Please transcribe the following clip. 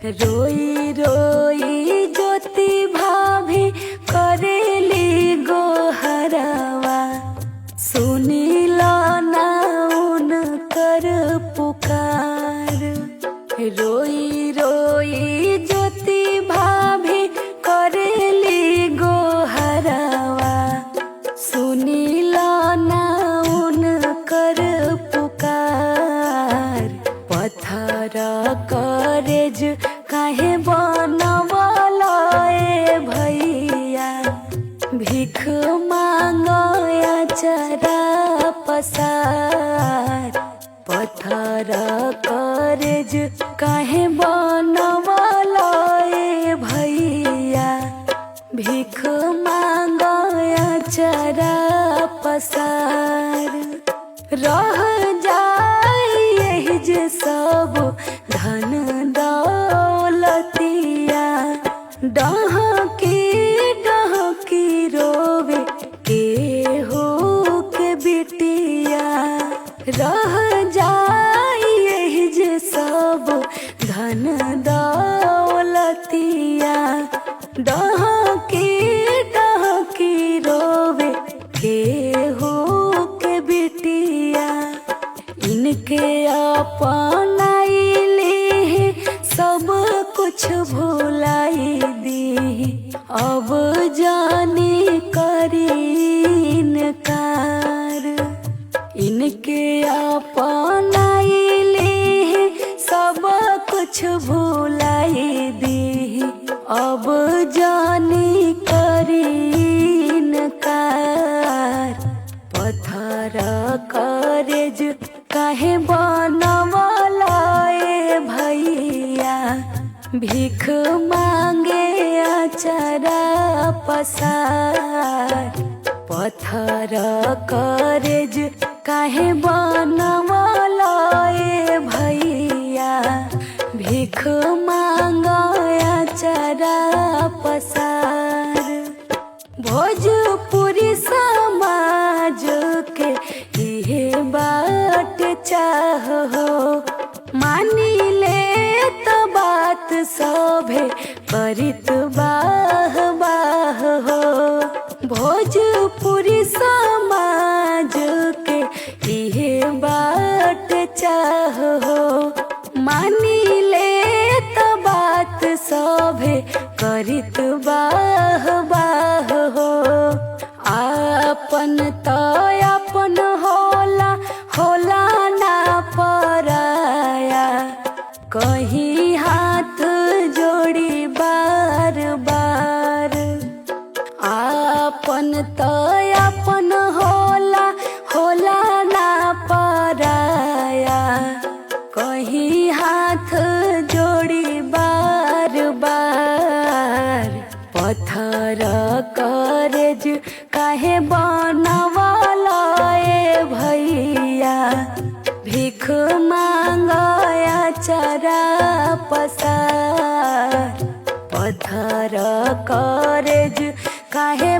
रोई रोई ज्योति भाभी करेली गोहरवा, सुनीला ना उनकर पुकार। रोई रोई ज्योति भाभी करेली गोहरवा, सुनीला ना उनकर पुकार। पत्थर करेज काहे बनवला ए भैया, भीख मांगया चरा पसार। पत्थर करेज काहे बनवला ए भैया, भीख मांगया चरा पसार। रह जाए यही जे सब धन दौलतिया, डहकी डहकी रोवे केहू के बिटिया। रह जाए यही जे सब धन दौलतिया, डहकी डहकी रोवे केहू के बिटिया। इनके अपनाइली सब कुछ भुलाई दी, अब जानी करी इनकार। इनके अपनाइली सब कुछ भुलाई दी, अब जानी करी इनकार। पत्थर करेज काहे बनवला ए भैया, भीख मांगे अचरा पसार। पत्थर करेज काहे बनवला ए भैया, भीख मांगे अचरा पसार। भोजपुरी समाज के इहे बाट चाह हो, मानी ले तो बात सभे करित बाह बाह हो। भोजपुरी समाज के इहे बाट चाह हो, मानी ले तो बात सभे करित बाह बाह हो। आपन तो अपन होला, होला ना पराया, कहीं हाथ जोड़ी बार बार। आपन तो अपन होला, होला ना पराया, कहीं हाथ जोड़ी बार बार। पत्थर करेज काहे बनवला ए भैया, भीख मांगया चरा पसार। पत्थर करेज काहे